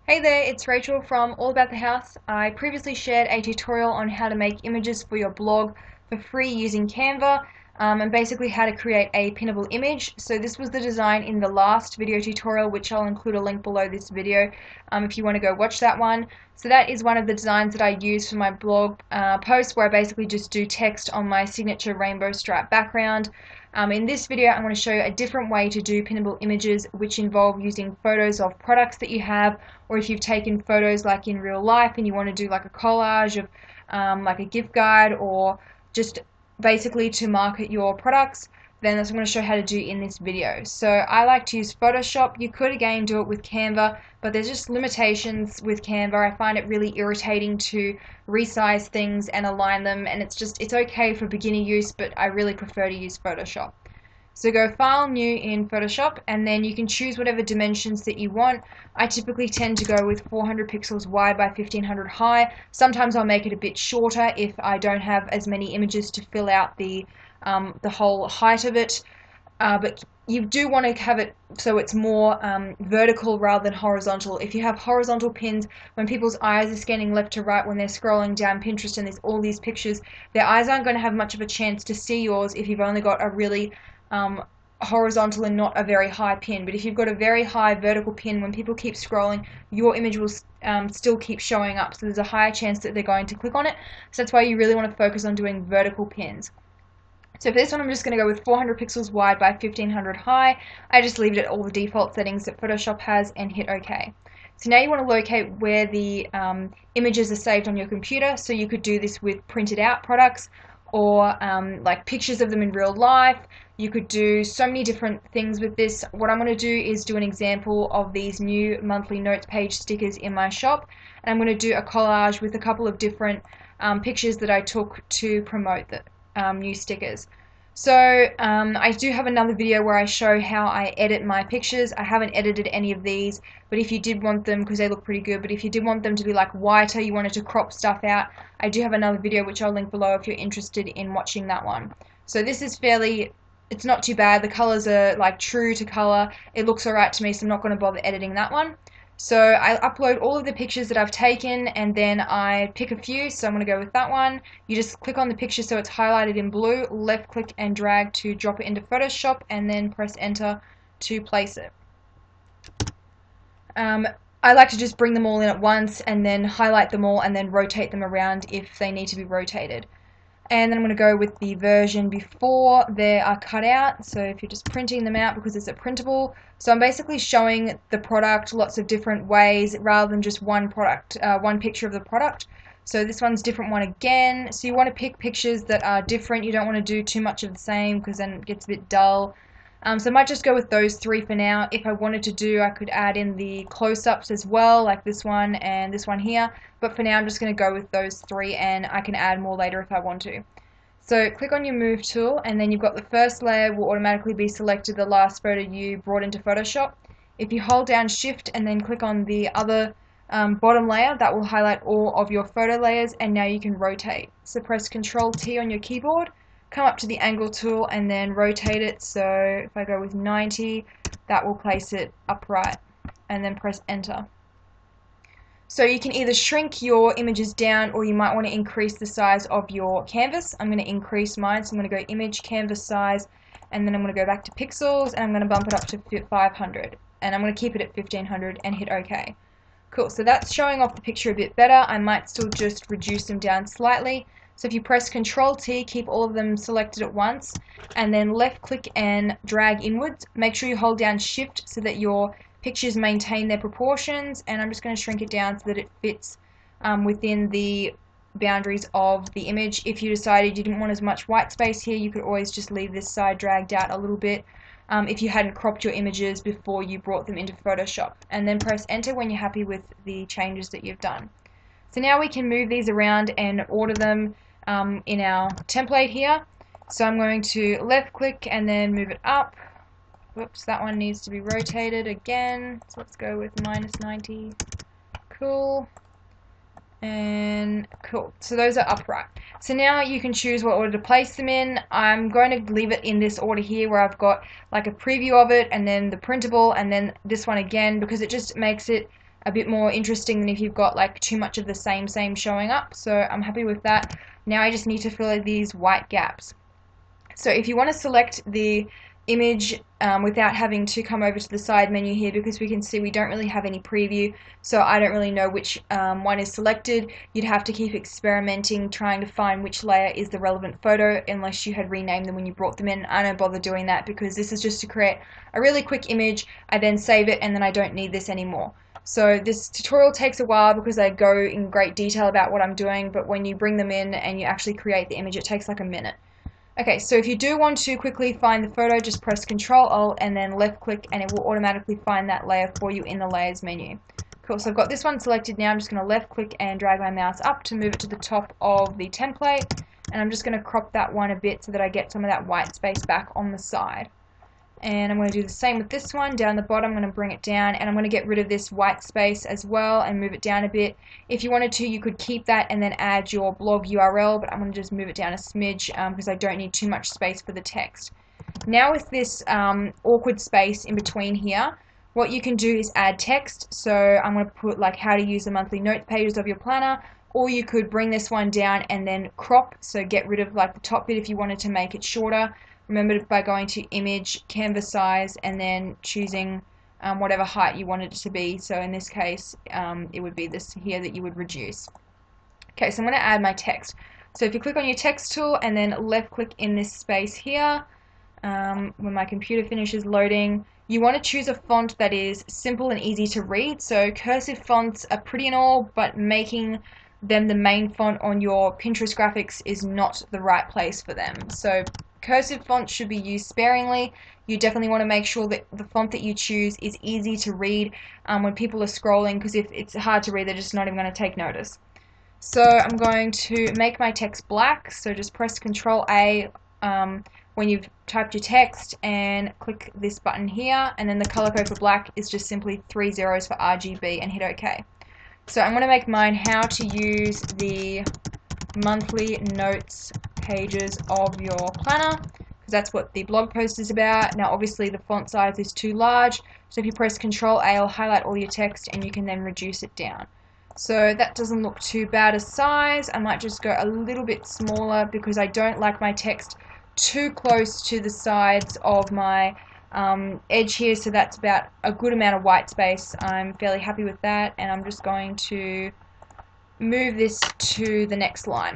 Hey there, it's Rachel from All About the House. I previously shared a tutorial on how to make images for your blog for free using Canva, and basically how to create a pinnable image. So this was the design in the last video tutorial, which I'll include a link below this video if you want to go watch that one. So that is one of the designs that I use for my blog post, where I basically just do text on my signature rainbow stripe background. In this video, I'm going to show you a different way to do pinnable images, which involve using photos of products that you have, or if you've taken photos like in real life and you want to do like a collage of like a gift guide, or just basically to market your products, then that's what I'm going to show you how to do in this video. So I like to use Photoshop. You could again do it with Canva, but there's just limitations with Canva. I find it really irritating to resize things and align them, and it's okay for beginner use, but I really prefer to use Photoshop. So go File, New in Photoshop, and then you can choose whatever dimensions that you want. I typically tend to go with 400 pixels wide by 1500 high. Sometimes I'll make it a bit shorter if I don't have as many images to fill out the whole height of it. But you do want to have it so it's more vertical rather than horizontal. If you have horizontal pins, when people's eyes are scanning left to right when they're scrolling down Pinterest and there's all these pictures, their eyes aren't going to have much of a chance to see yours if you've only got a really horizontal and not a very high pin. But if you've got a very high vertical pin, when people keep scrolling, your image will still keep showing up, so there's a higher chance that they're going to click on it. So that's why you really want to focus on doing vertical pins. So for this one, I'm just going to go with 400 pixels wide by 1500 high. I just leave it at all the default settings that Photoshop has and hit OK. So now you want to locate where the images are saved on your computer. So you could do this with printed out products, or like pictures of them in real life. You could do so many different things with this. What I'm going to do is do an example of these new monthly notes page stickers in my shop, and I'm going to do a collage with a couple of different pictures that I took to promote the new stickers. So I do have another video where I show how I edit my pictures. I haven't edited any of these, but if you did want them, because they look pretty good, but if you did want them to be like whiter, you wanted to crop stuff out, I do have another video which I'll link below if you're interested in watching that one. So this is it's not too bad. The colors are like true to color. It looks alright to me, so I'm not going to bother editing that one. So I upload all of the pictures that I've taken, and then I pick a few, so I'm going to go with that one. You just click on the picture so it's highlighted in blue, left click and drag to drop it into Photoshop, and then press enter to place it. I like to just bring them all in at once and then highlight them all and then rotate them around if they need to be rotated. And then I'm going to go with the version before they are cut out. So if you're just printing them out because it's a printable, so I'm basically showing the product lots of different ways rather than just one product, one picture of the product. So this one's a different one again. So you want to pick pictures that are different. You don't want to do too much of the same because then it gets a bit dull. So I might just go with those three for now. If I wanted to do, I could add in the close-ups as well, like this one and this one here. But for now, I'm just going to go with those three, and I can add more later if I want to. So click on your Move tool, and then you've got the first layer will automatically be selected the last photo you brought into Photoshop. If you hold down Shift and then click on the other bottom layer, that will highlight all of your photo layers, and now you can rotate. So press Ctrl-T on your keyboard, come up to the angle tool and then rotate it. So if I go with 90, that will place it upright, and then press enter. So you can either shrink your images down, or you might want to increase the size of your canvas. I'm going to increase mine, so I'm going to go image canvas size, and then I'm going to go back to pixels, and I'm going to bump it up to 500, and I'm going to keep it at 1500 and hit OK. Cool, so that's showing off the picture a bit better. I might still just reduce them down slightly. So if you press Ctrl-T, keep all of them selected at once, and then left click and drag inwards. Make sure you hold down Shift so that your pictures maintain their proportions, and I'm just going to shrink it down so that it fits within the boundaries of the image. If you decided you didn't want as much white space here, you could always just leave this side dragged out a little bit if you hadn't cropped your images before you brought them into Photoshop, and then press enter when you're happy with the changes that you've done. So now we can move these around and order them in our template here. So I'm going to left click and then move it up. Whoops, that one needs to be rotated again. So let's go with -90. Cool. And cool. So those are upright. So now you can choose what order to place them in. I'm going to leave it in this order here where I've got like a preview of it, and then the printable, and then this one again, because it just makes it a bit more interesting than if you've got like too much of the same showing up. So I'm happy with that. Now I just need to fill in these white gaps. So if you want to select the image without having to come over to the side menu here, because we can see we don't really have any preview, so I don't really know which one is selected. You'd have to keep experimenting, trying to find which layer is the relevant photo, unless you had renamed them when you brought them in. I don't bother doing that because this is just to create a really quick image. I then save it and then I don't need this anymore. So this tutorial takes a while because I go in great detail about what I'm doing, but when you bring them in and you actually create the image, it takes like a minute. Okay, so if you do want to quickly find the photo, just press Control Alt and then left click and it will automatically find that layer for you in the layers menu. Cool, so I've got this one selected now. I'm just going to left click and drag my mouse up to move it to the top of the template, and I'm just going to crop that one a bit so that I get some of that white space back on the side. And I'm going to do the same with this one. Down the bottom, I'm going to bring it down, and I'm going to get rid of this white space as well and move it down a bit. If you wanted to, you could keep that and then add your blog URL, but I'm going to just move it down a smidge because I don't need too much space for the text. Now with this awkward space in between here, what you can do is add text. So I'm going to put like how to use the monthly notes pages of your planner, or you could bring this one down and then crop, so get rid of like the top bit if you wanted to make it shorter. Remember, by going to image, canvas size, and then choosing whatever height you wanted it to be. So in this case, it would be this here that you would reduce. Okay, so I'm going to add my text. So if you click on your text tool and then left click in this space here, when my computer finishes loading, you want to choose a font that is simple and easy to read. So cursive fonts are pretty and all, but making them the main font on your Pinterest graphics is not the right place for them. So cursive fonts should be used sparingly. You definitely want to make sure that the font that you choose is easy to read when people are scrolling, because if it's hard to read, they're just not even going to take notice. So I'm going to make my text black, so just press Control A when you've typed your text and click this button here, and then the color code for black is just simply 3 zeros for RGB, and hit OK. So I'm going to make mine how to use the monthly notes pages of your planner, because that's what the blog post is about. Now obviously the font size is too large, so if you press Control A, it'll highlight all your text and you can then reduce it down. So that doesn't look too bad a size. I might just go a little bit smaller because I don't like my text too close to the sides of my edge here, so that's about a good amount of white space. I'm fairly happy with that, and I'm just going to move this to the next line.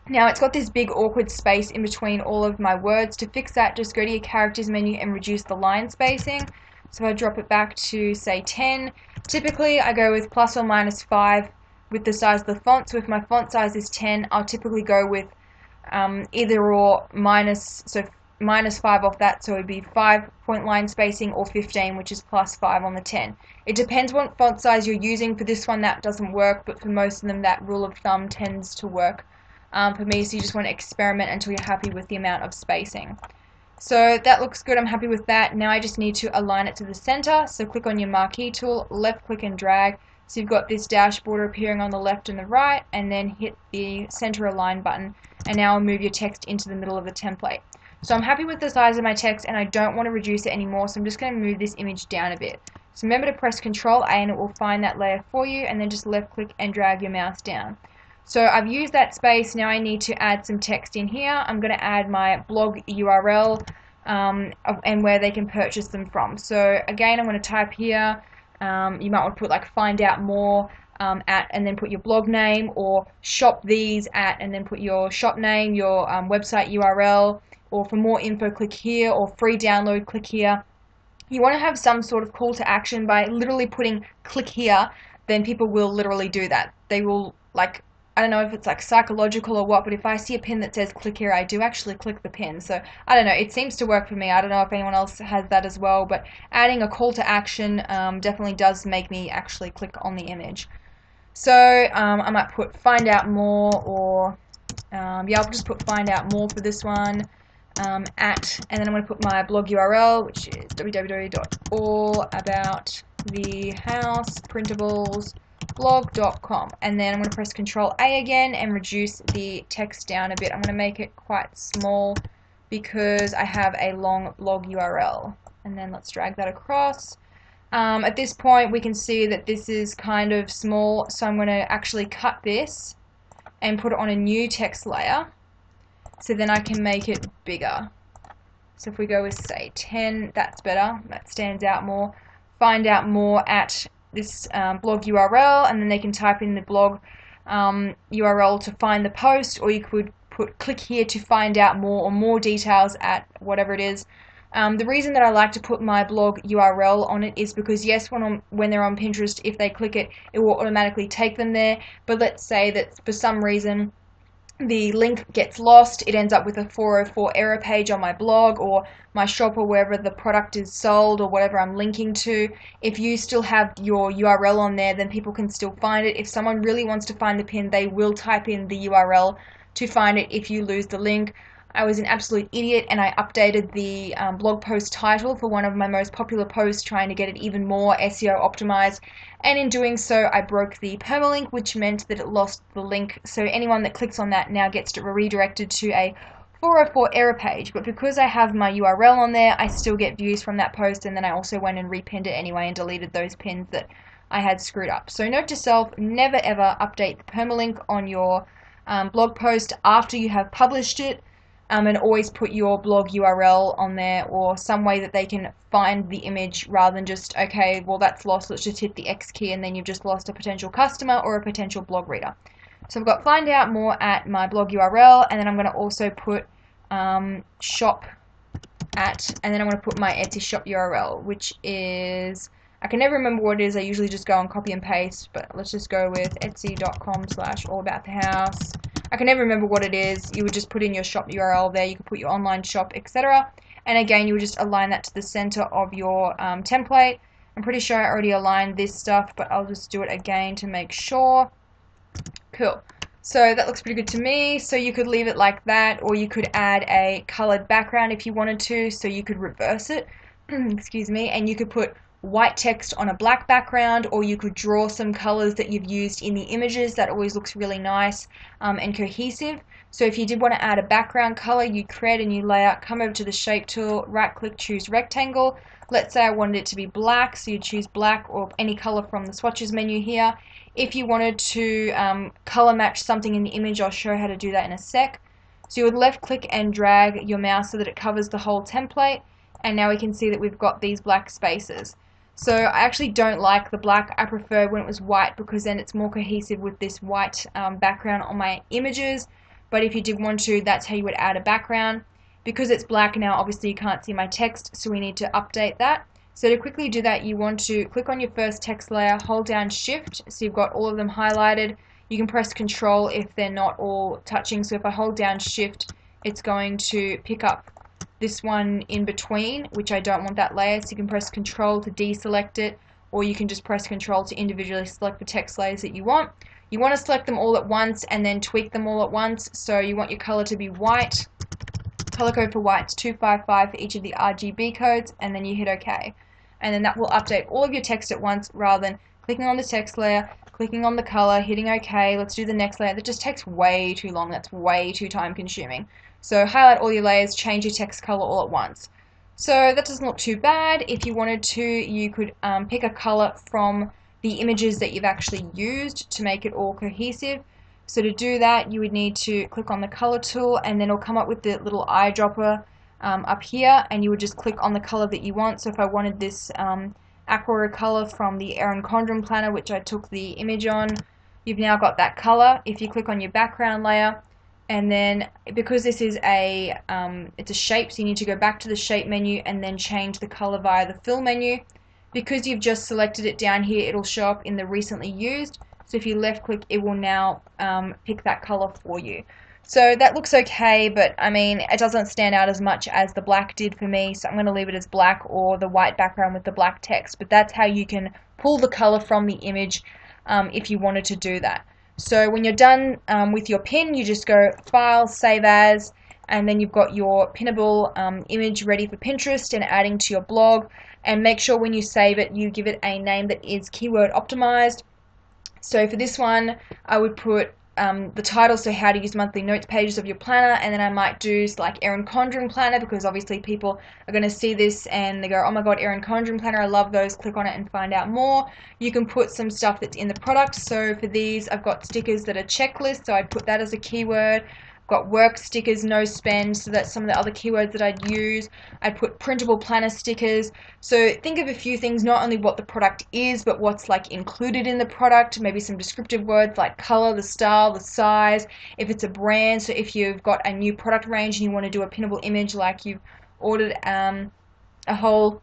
Now it's got this big awkward space in between all of my words. To fix that, just go to your characters menu and reduce the line spacing. So I drop it back to say 10. Typically I go with plus or minus 5 with the size of the font. So if my font size is 10, I'll typically go with either or minus 5 off that, so it would be 5-point line spacing, or 15, which is plus 5 on the 10. It depends what font size you're using. For this one that doesn't work, but for most of them that rule of thumb tends to work for me, so you just want to experiment until you're happy with the amount of spacing. So that looks good, I'm happy with that. Now I just need to align it to the center, so click on your marquee tool, left click and drag, so you've got this dashboard appearing on the left and the right, and then hit the center align button, and now I'll move your text into the middle of the template. So I'm happy with the size of my text and I don't want to reduce it anymore, so I'm just going to move this image down a bit. So remember to press Control A and it will find that layer for you, and then just left click and drag your mouse down. So I've used that space. Now I need to add some text in here. I'm going to add my blog URL and where they can purchase them from. So again, I'm going to type here, you might want to put like find out more at, and then put your blog name, or shop these at, and then put your shop name, your website URL, or for more info click here, or free download click here. You want to have some sort of call to action. By literally putting click here, then people will literally do that. They will, like, I don't know if it's like psychological or what, but if I see a pin that says click here, I do actually click the pin. So I don't know, it seems to work for me. I don't know if anyone else has that as well, but adding a call to action definitely does make me actually click on the image. So I might put find out more, or yeah, I'll just put find out more for this one. And then I'm going to put my blog URL, which is www.allaboutthehousePrintablesblog.com, and then I'm going to press Control A again and reduce the text down a bit. I'm going to make it quite small because I have a long blog URL, and then let's drag that across. At this point we can see that this is kind of small, so I'm going to actually cut this and put it on a new text layer, so then I can make it bigger. So if we go with, say, 10, that's better, that stands out more. Find out more at this blog URL, and then they can type in the blog URL to find the post, or you could click here to find out more, or more details at whatever it is. The reason that I like to put my blog URL on it is because, yes, when they're on Pinterest, if they click it, it will automatically take them there. But let's say that for some reason the link gets lost, it ends up with a 404 error page on my blog or my shop or wherever the product is sold or whatever I'm linking to. If you still have your URL on there, then people can still find it. If someone really wants to find the pin, they will type in the URL to find it if you lose the link. I was an absolute idiot and I updated the blog post title for one of my most popular posts, trying to get it even more SEO optimized, and in doing so I broke the permalink, which meant that it lost the link, so anyone that clicks on that now gets redirected to a 404 error page. But because I have my URL on there, I still get views from that post, and then I also went and repinned it anyway and deleted those pins that I had screwed up. So note to self, never ever update the permalink on your blog post after you have published it. And always put your blog URL on there, or some way that they can find the image, rather than just, okay, well that's lost, let's just hit the X key, and then you've just lost a potential customer or a potential blog reader. So I've got find out more at my blog URL, and then I'm going to also put shop at, and then I'm going to put my Etsy shop URL, which is, I can never remember what it is, I usually just go and copy and paste, but let's just go with etsy.com/allaboutthehouse. I can never remember what it is. You would just put in your shop URL there, you could put your online shop, etc. And again, you would just align that to the center of your template. I'm pretty sure I already aligned this stuff, but I'll just do it again to make sure. Cool. So that looks pretty good to me. So you could leave it like that, or you could add a colored background if you wanted to, so you could reverse it, excuse me, and you could put white text on a black background, or you could draw some colors that you've used in the images. That always looks really nice and cohesive. So if you did want to add a background color, you create a new layer, come over to the shape tool, right click, choose rectangle. Let's say I wanted it to be black, so you choose black or any color from the swatches menu here. If you wanted to color match something in the image, I'll show how to do that in a sec. So you would left click and drag your mouse so that it covers the whole template, and now we can see that we've got these black spaces. So I actually don't like the black. I prefer when it was white, because then it's more cohesive with this white background on my images. But if you did want to, that's how you would add a background. Because it's black now, obviously you can't see my text, so we need to update that. So to quickly do that, you want to click on your first text layer, hold down Shift, so you've got all of them highlighted. You can press Control if they're not all touching. So if I hold down Shift, it's going to pick up this one in between, which I don't want that layer, so you can press Control to deselect it, or you can just press Control to individually select the text layers that you want. You want to select them all at once and then tweak them all at once. So you want your color to be white. Color code for white is 255 for each of the RGB codes, and then you hit OK. And then that will update all of your text at once, rather than clicking on the text layer, clicking on the color, hitting OK, let's do the next layer. That just takes way too long, that's way too time consuming. So highlight all your layers, change your text color all at once. So that doesn't look too bad. If you wanted to, you could pick a color from the images that you've actually used to make it all cohesive. So to do that, you would need to click on the color tool, and then it'll come up with the little eyedropper up here, and you would just click on the color that you want. So if I wanted this aqua color from the Erin Condren planner, which I took the image on, you've now got that color. If you click on your background layer, and then because this is it's a shape, so you need to go back to the shape menu and then change the color via the fill menu. Because you've just selected it down here, it'll show up in the recently used. So if you left click, it will now pick that color for you. So that looks okay, but I mean, it doesn't stand out as much as the black did for me, so I'm going to leave it as black, or the white background with the black text. But that's how you can pull the color from the image if you wanted to do that. So when you're done with your pin, you just go File, Save As, and then you've got your pinnable image ready for Pinterest and adding to your blog. And make sure when you save it, you give it a name that is keyword optimized. So for this one, I would put the title, so how to use monthly notes pages of your planner, and then I might do like Erin Condren planner, because obviously people are going to see this and they go, oh my god, Erin Condren planner, I love those, click on it and find out more. You can put some stuff that's in the product. So for these I've got stickers that are checklists, so I'd put that as a keyword. Got work stickers, no spend, so that's some of the other keywords that I'd use. I'd put printable planner stickers. So think of a few things, not only what the product is, but what's like included in the product, maybe some descriptive words like color, the style, the size, if it's a brand. So if you've got a new product range and you want to do a pinnable image, like you've ordered a whole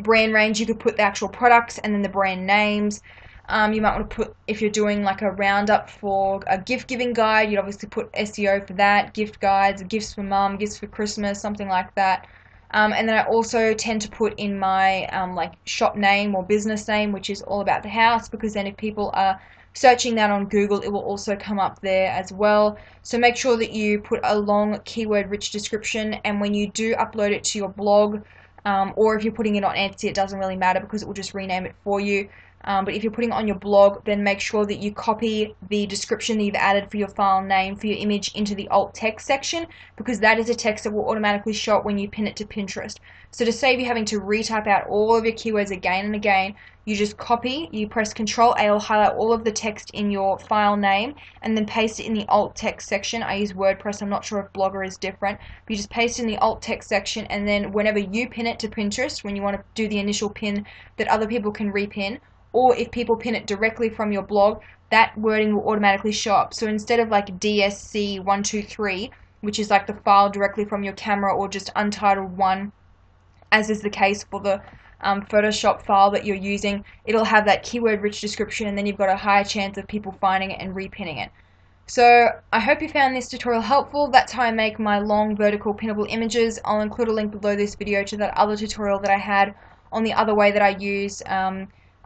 brand range, you could put the actual products and then the brand names. You might want to put, if you're doing like a roundup for a gift giving guide, you'd obviously put SEO for that, gift guides, gifts for mum, gifts for Christmas, something like that. And then I also tend to put in my like shop name or business name, which is All About the House, because then if people are searching that on Google, it will also come up there as well. So make sure that you put a long keyword rich description, and when you do upload it to your blog, or if you're putting it on Etsy, it doesn't really matter because it will just rename it for you. But if you're putting it on your blog, then make sure that you copy the description that you've added for your file name for your image into the alt text section, because that is a text that will automatically show up when you pin it to Pinterest. So to save you having to retype out all of your keywords again and again, you just copy, you press Ctrl-A, highlight all of the text in your file name, and then paste it in the alt text section. I use WordPress, I'm not sure if Blogger is different, but you just paste it in the alt text section, and then whenever you pin it to Pinterest, when you want to do the initial pin that other people can repin, or if people pin it directly from your blog, that wording will automatically show up. So instead of like DSC123, which is like the file directly from your camera, or just Untitled 1, as is the case for the Photoshop file that you're using, it'll have that keyword rich description, and then you've got a higher chance of people finding it and repinning it. So I hope you found this tutorial helpful. That's how I make my long vertical pinnable images. I'll include a link below this video to that other tutorial that I had on the other way that I use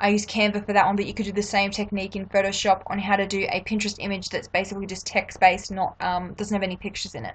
Canva for that one, but you could do the same technique in Photoshop on how to do a Pinterest image that's basically just text based, not doesn't have any pictures in it.